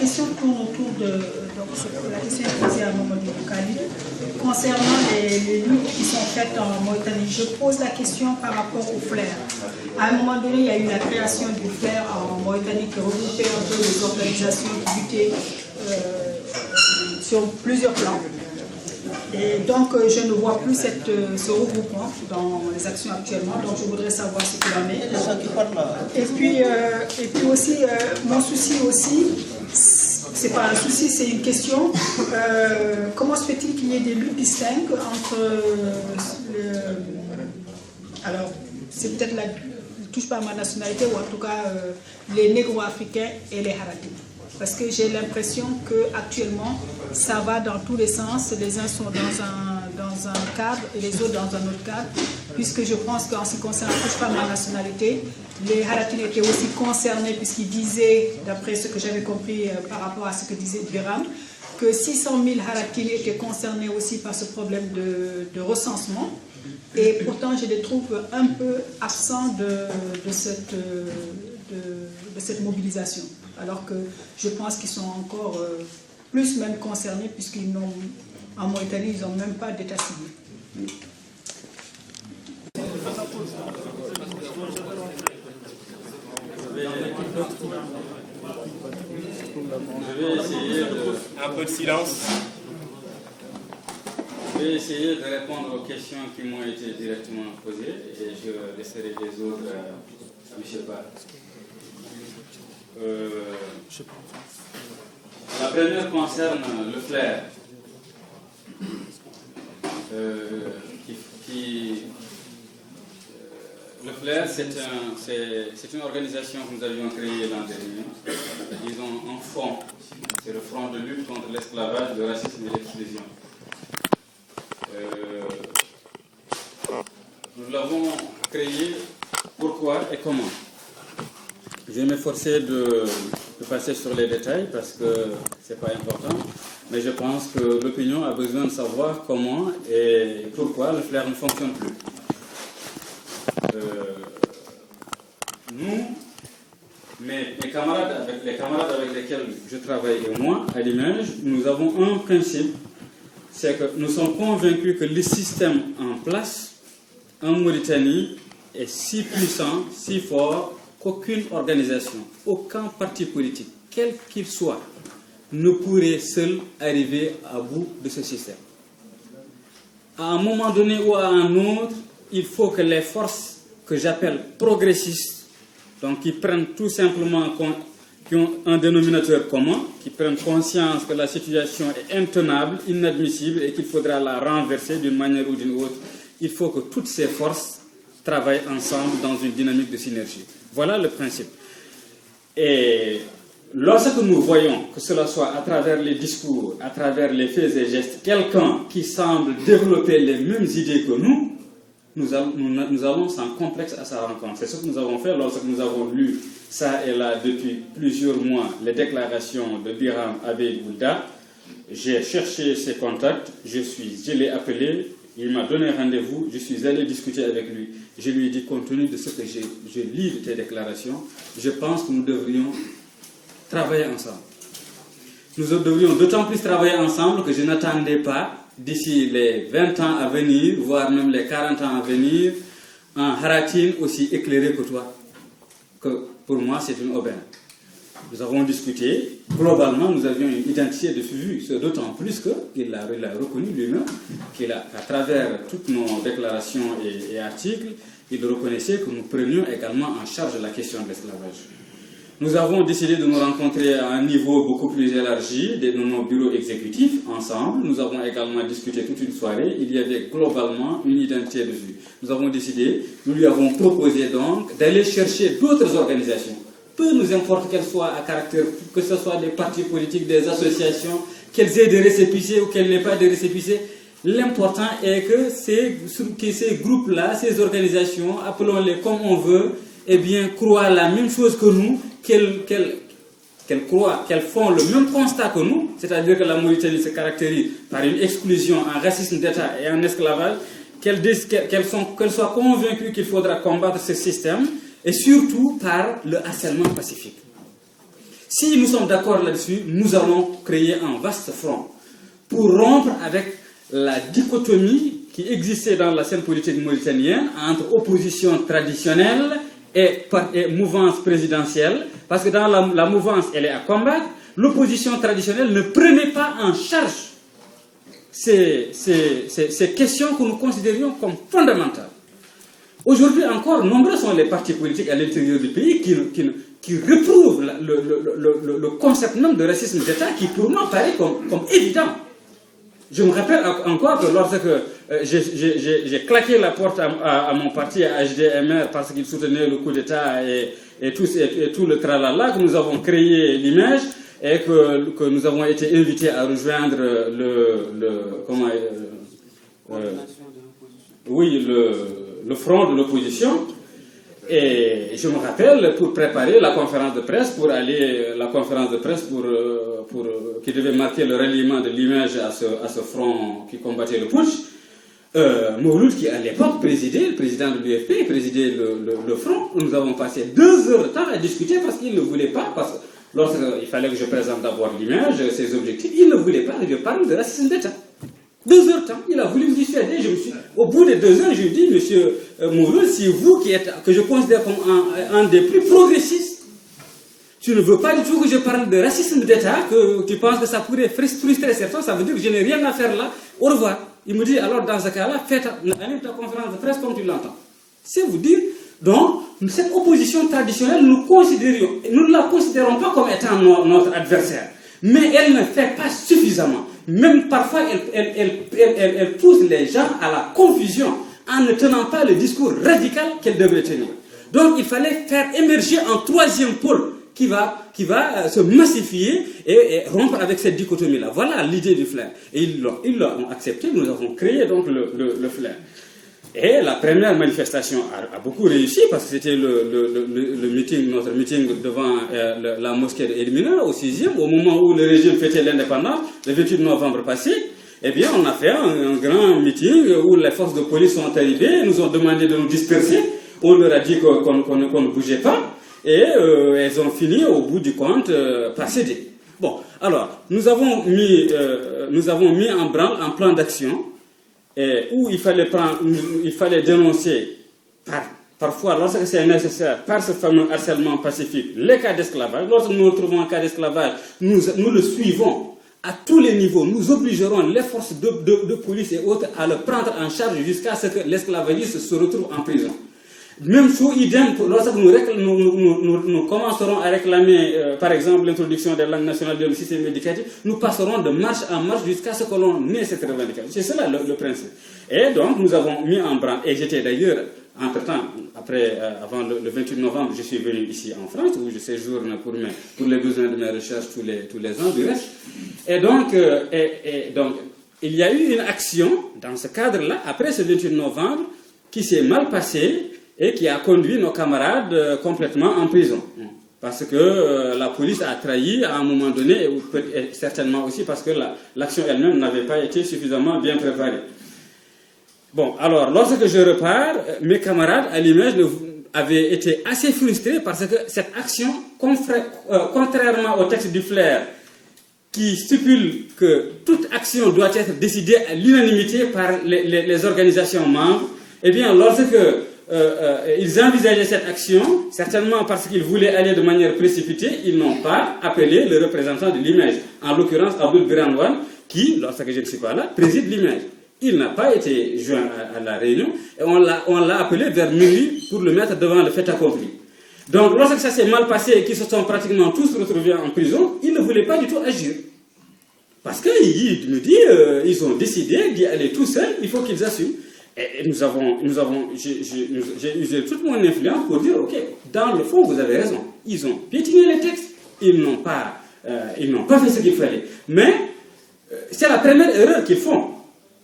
question tourne autour de... Donc, la question est posée à Mamadou Khalid. Concernant les luttes qui sont faites en Mauritanie, je pose la question par rapport au FLAIR. À un moment donné, il y a eu la création du FLAIR en Mauritanie qui regroupait un peu les organisations qui luttaient sur plusieurs plans. Et donc, je ne vois plus ce regroupement dans les actions actuellement, donc je voudrais savoir ce qu'il en est. Et puis aussi, mon souci aussi, c'est pas un souci, c'est une question. Comment se fait-il qu'il y ait des luttes distinctes entre... alors, c'est peut-être la touche par ma nationalité, ou en tout cas les négro-africains et les haratis. Parce que j'ai l'impression qu'actuellement, ça va dans tous les sens. Les uns sont dans un cadre et les autres dans un autre cadre. Puisque je pense qu'en ce qui concerne la touche par ma nationalité, les Haratines étaient aussi concernés, puisqu'ils disaient, d'après ce que j'avais compris par rapport à ce que disait Biram, que 600 000 Haratines étaient concernés aussi par ce problème de recensement. Et pourtant, je les trouve un peu absents de cette mobilisation. Alors que je pense qu'ils sont encore plus même concernés, puisqu'ils n'ont, en Mauritanie, ils n'ont même pas d'état civil. Je vais essayer un peu de silence. Je vais essayer de répondre aux questions qui m'ont été directement posées et je laisserai les autres à M. Barr. La première concerne le FLAIR. Le FLAIR, c'est une organisation que nous avions créée l'an dernier. Ils ont un front, c'est le front de lutte contre l'esclavage, le racisme et l'exclusion. Nous l'avons créé, pourquoi et comment? Je vais m'efforcer de passer sur les détails parce que ce n'est pas important, mais je pense que l'opinion a besoin de savoir comment et pourquoi le FLAIR ne fonctionne plus. Nous, les camarades avec lesquels je travaille et moi, à l'image, nous avons un principe, c'est que nous sommes convaincus que le système en place en Mauritanie est si puissant, si fort, qu'aucune organisation, aucun parti politique, quel qu'il soit, ne pourrait seul arriver à bout de ce système. À un moment donné ou à un autre, il faut que les forces que j'appelle progressistes, donc qui prennent tout simplement, qui ont un dénominateur commun, qui prennent conscience que la situation est intenable, inadmissible et qu'il faudra la renverser d'une manière ou d'une autre, il faut que toutes ces forces travaillent ensemble dans une dynamique de synergie. Voilà le principe. Et lorsque nous voyons, que cela soit à travers les discours, à travers les faits et gestes, quelqu'un qui semble développer les mêmes idées que nous allons sans complexe à sa rencontre. C'est ce que nous avons fait lorsque nous avons lu ça et là depuis plusieurs mois les déclarations de Biram Abeid Boulda. J'ai cherché ses contacts, je l'ai appelé. Il m'a donné rendez-vous, je suis allé discuter avec lui. Je lui ai dit, compte tenu de ce que je lis de tes déclarations, je pense que nous devrions travailler ensemble. Nous devrions d'autant plus travailler ensemble que je n'attendais pas, d'ici les 20 ans à venir, voire même les 40 ans à venir, un Haratine aussi éclairé que toi. Que pour moi, c'est une aubaine. Nous avons discuté, globalement, nous avions une identité de vue, c'est d'autant plus qu'il a reconnu lui-même, qu'à travers toutes nos déclarations et articles, il reconnaissait que nous prenions également en charge la question de l'esclavage. Nous avons décidé de nous rencontrer à un niveau beaucoup plus élargi de nos bureaux exécutifs ensemble. Nous avons également discuté toute une soirée. Il y avait globalement une identité de vue. Nous avons décidé, nous lui avons proposé donc d'aller chercher d'autres organisations. Peu nous importe qu'elles soient à caractère, que ce soit des partis politiques, des associations, qu'elles aient des récépissés ou qu'elles n'aient pas de récépissés. L'important est que ces groupes-là, ces organisations, appelons-les comme on veut, eh bien, croient la même chose que nous, qu'elles croient, qu'elles font le même constat que nous, c'est-à-dire que la Mauritanie se caractérise par une exclusion, un racisme d'État et un esclavage, qu'elles soient convaincues qu'il faudra combattre ce système, et surtout par le harcèlement pacifique. Si nous sommes d'accord là-dessus, nous allons créer un vaste front pour rompre avec la dichotomie qui existait dans la scène politique mauritanienne entre opposition traditionnelle et mouvance présidentielle, parce que dans la mouvance, elle est à combattre. L'opposition traditionnelle ne prenait pas en charge ces questions que nous considérions comme fondamentales. Aujourd'hui encore, nombreux sont les partis politiques à l'intérieur du pays qui reprouvent le concept même de racisme d'État qui pour moi paraît comme évident. Je me rappelle encore que lorsque j'ai claqué la porte à mon parti, à HDMR, parce qu'il soutenait le coup d'État et tout le tralala, que nous avons créé l'image et que nous avons été invités à rejoindre le front de l'opposition. Et je me rappelle, pour préparer la conférence de presse, qui devait marquer le ralliement de l'image à ce front qui combattait le putsch, Mouloud, qui à l'époque présidait, le président de l'UFP, présidait le front, nous avons passé 2 heures de temps à discuter parce qu'il ne voulait pas, parce que lorsqu'il fallait que je présente d'abord l'image, ses objectifs, il ne voulait pas que je parle de racisme d'État. 2 heures de temps, il a voulu me dissuader. Au bout de 2 heures, je lui ai dit, monsieur Mouloud, si vous que je considère comme un des plus progressistes, tu ne veux pas du tout que je parle de racisme d'État, que tu penses que ça pourrait frustrer certains, ça veut dire que je n'ai rien à faire là, au revoir. Il me dit, alors dans ce cas-là, anime ta conférence de presse comme tu l'entends. C'est vous dire, donc, cette opposition traditionnelle, nous ne la considérons pas comme étant notre adversaire, mais elle ne fait pas suffisamment. Même parfois, elle pousse les gens à la confusion en ne tenant pas le discours radical qu'elle devrait tenir. Donc, il fallait faire émerger un 3e pôle qui va se massifier et rompre avec cette dichotomie-là. Voilà l'idée du flair. Et ils l'ont accepté, nous avons créé donc le flair. Et la première manifestation a beaucoup réussi parce que c'était notre meeting devant la mosquée de Elmina, au 6e, au moment où le régime fêtait l'indépendance, le 28 novembre passé. Eh bien, on a fait un grand meeting où les forces de police sont arrivées, nous ont demandé de nous disperser. On leur a dit qu'on ne bougeait pas. Et elles ont fini, au bout du compte, par céder. Bon, alors, nous avons mis en branle un plan d'action où il fallait dénoncer, parfois, lorsque c'est nécessaire, par ce fameux harcèlement pacifique, les cas d'esclavage. Lorsque nous retrouvons un cas d'esclavage, nous le suivons à tous les niveaux. Nous obligerons les forces de police et autres à le prendre en charge jusqu'à ce que l'esclavagiste se retrouve en prison. Même sous idem, lorsque nous commencerons à réclamer, par exemple, l'introduction des langues nationales dans le système éducatif, nous passerons de marche en marche jusqu'à ce que l'on ait cette revendication. C'est cela le principe. Et donc, nous avons mis en branle, et j'étais d'ailleurs, entre-temps, avant le 28 novembre, je suis venu ici en France, où je séjourne pour les besoins de mes recherches tous les ans du reste. Et donc, il y a eu une action, dans ce cadre-là, après ce 28 novembre, qui s'est mal passée, et qui a conduit nos camarades complètement en prison. Parce que la police a trahi à un moment donné, et certainement aussi parce que l'action elle-même n'avait pas été suffisamment bien préparée. Bon, alors, lorsque je repars, mes camarades à l'image avaient été assez frustrés parce que cette action, contrairement au texte du Flair, qui stipule que toute action doit être décidée à l'unanimité par les organisations membres, eh bien, lorsque ils envisageaient cette action, certainement parce qu'ils voulaient aller de manière précipitée, ils n'ont pas appelé le représentant de l'image, en l'occurrence Abdul Biranwan, qui, lorsque je ne suis pas là, préside l'image. Il n'a pas été joint à la réunion, et on l'a appelé vers minuit pour le mettre devant le fait accompli. Donc, lorsque ça s'est mal passé et qu'ils se sont pratiquement tous retrouvés en prison, ils ne voulaient pas du tout agir. Parce qu'ils nous disent, ils ont décidé d'y aller tout seuls, il faut qu'ils assument. Et j'ai usé toute mon influence pour dire, ok, dans le fond, vous avez raison. Ils ont piétiné les textes, ils n'ont pas fait ce qu'il fallait. Mais c'est la première erreur qu'ils font.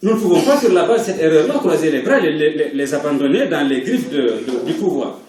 Nous ne pouvons pas, sur la base de cette erreur-là, croiser les bras, les abandonner dans les griffes du pouvoir.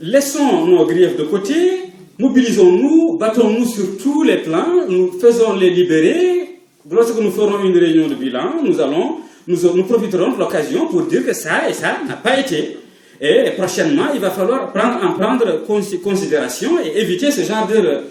Laissons nos griefs de côté, mobilisons-nous, battons-nous sur tous les plans, nous faisons les libérer. Lorsque nous ferons une réunion de bilan, nous profiterons de l'occasion pour dire que ça et ça n'a pas été. Et prochainement, il va falloir en prendre considération et éviter ce genre d'erreur.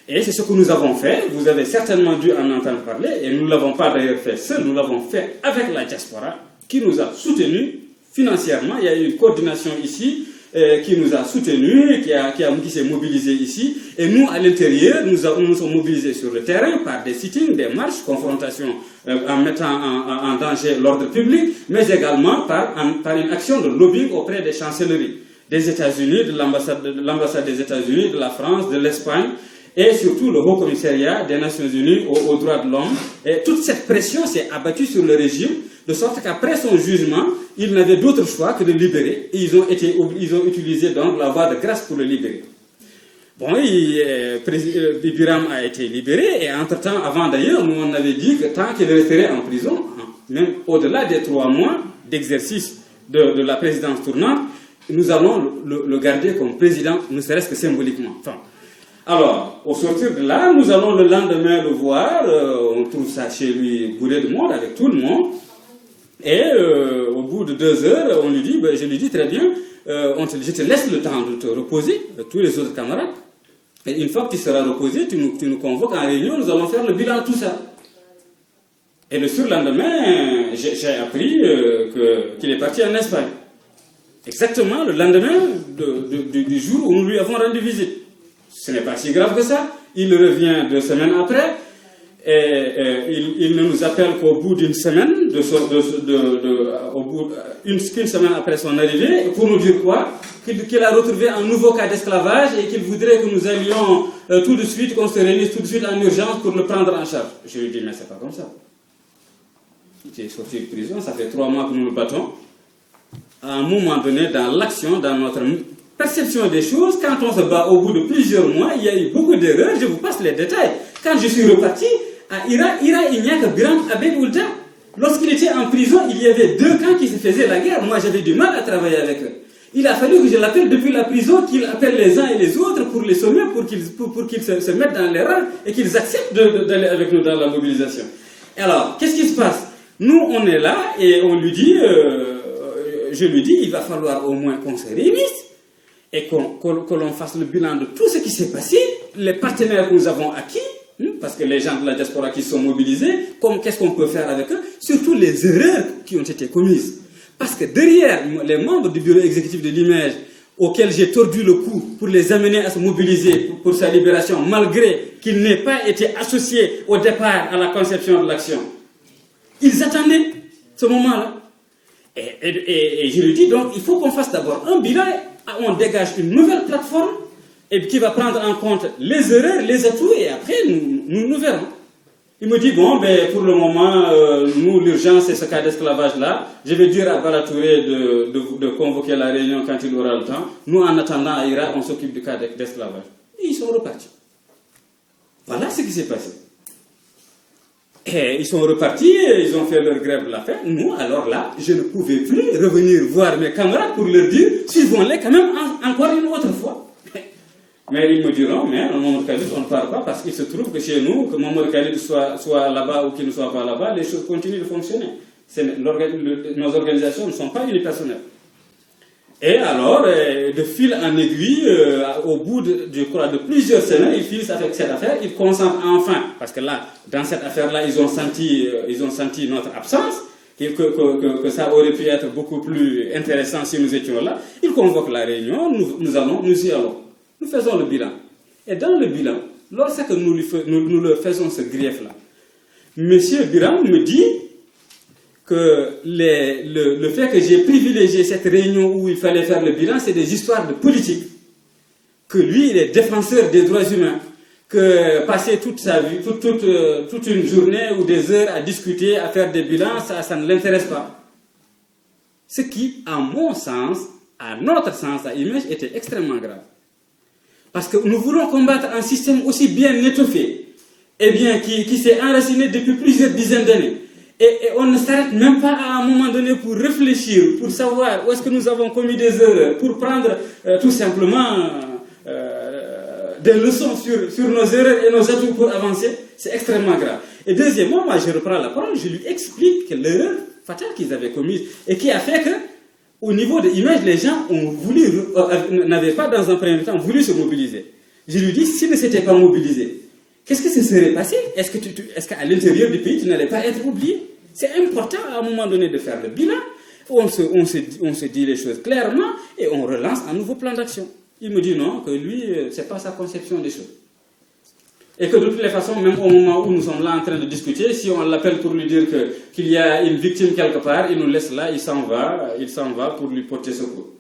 Et c'est ce que nous avons fait. Vous avez certainement dû en entendre parler, et nous ne l'avons pas d'ailleurs fait seul, nous l'avons fait avec la diaspora, qui nous a soutenus financièrement. Il y a eu une coordination ici, qui nous a soutenus, qui s'est mobilisé ici. Et nous, à l'intérieur, nous sommes mobilisés sur le terrain par des sittings, des marches, confrontations en mettant en danger l'ordre public, mais également par une action de lobbying auprès des chancelleries, des États-Unis, de l'ambassade des États-Unis, de la France, de l'Espagne, et surtout le Haut Commissariat des Nations Unies aux droits de l'homme. Et toute cette pression s'est abattue sur le régime, de sorte qu'après son jugement, il n'avait d'autre choix que de libérer. Et ils ont utilisé donc la voie de grâce pour le libérer. Bon, Biram a été libéré, et entre-temps, avant d'ailleurs, nous on avait dit que tant qu'il resterait en prison, même au-delà des 3 mois d'exercice de la présidence tournante, nous allons le garder comme président, ne serait-ce que symboliquement. Enfin, alors, au sortir de là, nous allons le lendemain le voir, on trouve ça chez lui bourré de monde, avec tout le monde, et au bout de 2 heures, on lui dit, je lui dis très bien, je te laisse le temps de te reposer, avec tous les autres camarades, et une fois que tu seras reposé, tu nous convoques en réunion, nous allons faire le bilan de tout ça. Et le surlendemain, j'ai appris qu'il est parti en Espagne. Exactement le lendemain du jour où nous lui avons rendu visite. Ce n'est pas si grave que ça. Il revient 2 semaines après, et il ne nous appelle qu'au bout d'une semaine, une semaine après son arrivée, pour nous dire quoi? Qu'il a retrouvé un nouveau cas d'esclavage et qu'il voudrait que nous allions tout de suite, qu'on se réunisse tout de suite en urgence pour le prendre en charge. Je lui dis, mais c'est pas comme ça. Il est sorti de prison, ça fait 3 mois que nous le battons. À un moment donné, dans l'action, dans notre perception des choses, quand on se bat au bout de plusieurs mois, il y a eu beaucoup d'erreurs, je vous passe les détails. Quand je suis reparti, à Ira, il n'y a que Biram Abed Oulda. Lorsqu'il était en prison, il y avait 2 camps qui se faisaient la guerre. Moi, j'avais du mal à travailler avec eux. Il a fallu que je l'appelle depuis la prison, qu'il appelle les uns et les autres pour les sommer, pour qu'ils se mettent dans les rangs et qu'ils acceptent d'aller avec nous dans la mobilisation. Alors, qu'est-ce qui se passe? Nous, on est là et on lui dit, je lui dis, il va falloir au moins qu'on se réunisse et que l'on fasse le bilan de tout ce qui s'est passé, les partenaires que nous avons acquis, parce que les gens de la diaspora qui sont mobilisés, qu'est-ce qu'on peut faire avec eux, surtout les erreurs qui ont été commises. Parce que derrière les membres du bureau exécutif de l'image, auxquels j'ai tordu le cou pour les amener à se mobiliser pour sa libération, malgré qu'ils n'aient pas été associés au départ à la conception de l'action, ils attendaient ce moment-là. Et je lui dis donc, il faut qu'on fasse d'abord un bilan, on dégage une nouvelle plateforme, et qui va prendre en compte les erreurs, les atouts, et après nous verrons. Il me dit, bon, pour le moment, nous, l'urgence, c'est ce cas d'esclavage-là. Je vais dire à Balatouré de convoquer la réunion quand il aura le temps. Nous, en attendant, à Irak, on s'occupe du cas d'esclavage. Et ils sont repartis. Voilà ce qui s'est passé. Et ils sont repartis, ils ont fait leur grève de la faim. Nous, alors là, je ne pouvais plus revenir voir mes camarades pour leur dire, suivons-les quand même encore une autre fois. Mais ils me diront, mais Mohamed Khalid, on ne parle pas parce qu'il se trouve que chez nous, que Mohamed Khalid soit là-bas ou qu'il ne soit pas là-bas, les choses continuent de fonctionner. Nos organisations ne sont pas unipersonnelles. Et alors, de fil en aiguille, au bout de plusieurs semaines, ils finissent avec cette affaire, ils consentent enfin, parce que là, dans cette affaire-là, ils ont senti notre absence, que ça aurait pu être beaucoup plus intéressant si nous étions là. Ils convoquent la réunion, nous y allons. Nous faisons le bilan. Et dans le bilan, lorsque nous leur faisons ce grief-là, M. Biram me dit que le fait que j'ai privilégié cette réunion où il fallait faire le bilan, c'est des histoires de politique. Que lui, il est défenseur des droits humains. Que passer toute sa vie, toute une journée ou des heures à discuter, à faire des bilans, ça ne l'intéresse pas. Ce qui, à mon sens, à notre sens, à Image, était extrêmement grave. Parce que nous voulons combattre un système aussi bien étoffé, et bien qui s'est enraciné depuis plusieurs dizaines d'années. Et on ne s'arrête même pas à un moment donné pour réfléchir, pour savoir où est-ce que nous avons commis des erreurs, pour prendre tout simplement des leçons sur nos erreurs et nos atouts pour avancer. C'est extrêmement grave. Et deuxièmement, moi je reprends la parole, je lui explique que l'erreur fatale qu'ils avaient commise et qui a fait que au niveau de l'image, les gens n'avaient pas dans un premier temps voulu se mobiliser. Je lui dis, s'ils ne s'étaient pas mobilisés, qu'est-ce que ça serait passé? Est-ce qu'à l'intérieur du pays, tu n'allais pas être oublié? C'est important à un moment donné de faire le bilan. On se dit les choses clairement et on relance un nouveau plan d'action. Il me dit non, que lui, ce n'est pas sa conception des choses. Et que de toutes les façons, même au moment où nous sommes là en train de discuter, si on l'appelle pour lui dire qu'il y a une victime quelque part, il nous laisse là, il s'en va pour lui porter secours.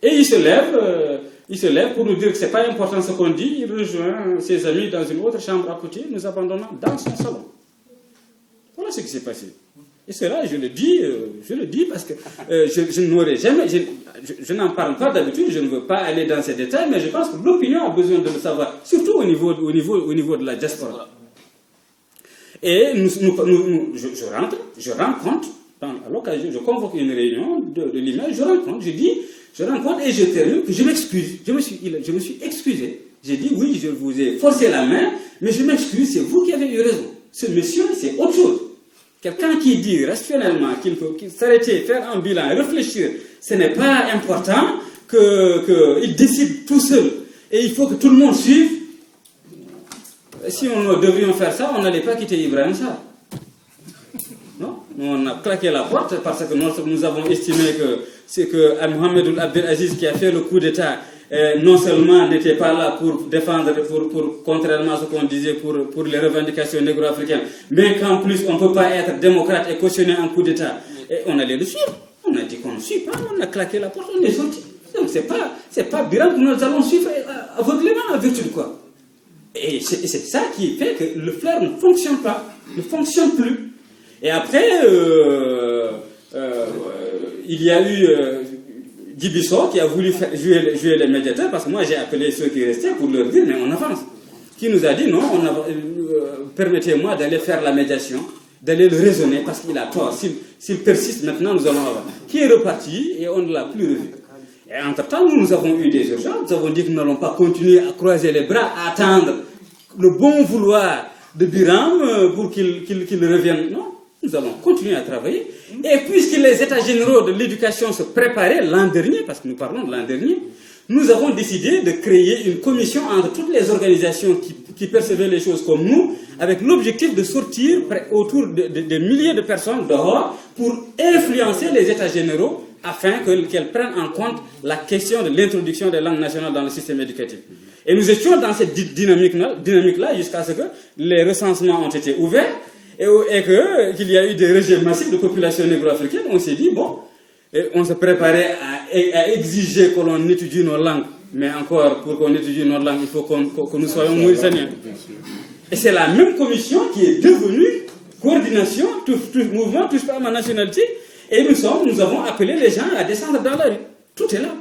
Et il se lève pour nous dire que ce n'est pas important ce qu'on dit, il rejoint ses amis dans une autre chambre à côté, nous abandonnons dans son salon. Voilà ce qui s'est passé. Et cela, je le dis parce que je n'aurais jamais, je n'en parle pas d'habitude, je ne veux pas aller dans ces détails, mais je pense que l'opinion a besoin de le savoir, surtout au niveau de la diaspora. Et je rencontre, à l'occasion, je convoque une réunion de l'image, je rencontre et je termine que je m'excuse. Je me suis excusé. J'ai dit oui, je vous ai forcé la main, mais je m'excuse, c'est vous qui avez eu raison. Ce monsieur, c'est autre chose. Quelqu'un qui dit rationnellement qu'il faut s'arrêter, faire un bilan, réfléchir, ce n'est pas important qu'il décide tout seul. Et il faut que tout le monde suive. Si on devrions faire ça, on n'allait pas quitter Ibrahim Sarr. Non? On a claqué la porte parce que nous avons estimé que c'est que Mohamed Abdelaziz qui a fait le coup d'État non seulement n'était pas là pour défendre, contrairement à ce qu'on disait pour les revendications négro-africaines, mais qu'en plus on ne peut pas être démocrate et cautionner un coup d'État. Et on allait le suivre. On a dit qu'on ne suit pas, on a claqué la porte, on est sorti. Donc c'est pas Biram que nous allons suivre aveuglément en vertu de quoi. Et c'est ça qui fait que le flair ne fonctionne pas, ne fonctionne plus. Et après, il y a eu Djibiso qui a voulu jouer les médiateurs, parce que moi j'ai appelé ceux qui restaient pour leur dire mais on avance. Qui nous a dit non, permettez-moi d'aller faire la médiation, d'aller le raisonner parce qu'il a tort. S'il persiste maintenant, nous allons avoir. Qui est reparti et on ne l'a plus revu. Et entre-temps, nous avons eu des urgences, nous avons dit que nous n'allons pas continuer à croiser les bras, à attendre le bon vouloir de Biram pour qu'il revienne. Non, nous allons continuer à travailler. Et puisque les états généraux de l'éducation se préparaient l'an dernier, parce que nous parlons de l'an dernier, nous avons décidé de créer une commission entre toutes les organisations qui percevaient les choses comme nous, avec l'objectif de sortir autour de milliers de personnes dehors pour influencer les états généraux afin qu'elles prennent en compte la question de l'introduction des langues nationales dans le système éducatif. Et nous étions dans cette dynamique-là jusqu'à ce que les recensements ont été ouverts et qu'il y a eu des rejets massifs de population négro-africaine. On s'est dit, bon, on se préparait à exiger que l'on étudie nos langues. Mais encore, pour qu'on étudie nos langues, il faut que nous soyons mauritaniens. Et c'est la même commission qui est devenue coordination, tout mouvement, touche pas à ma nationalité. Et nous avons appelé les gens à descendre dans la rue. Tout est là.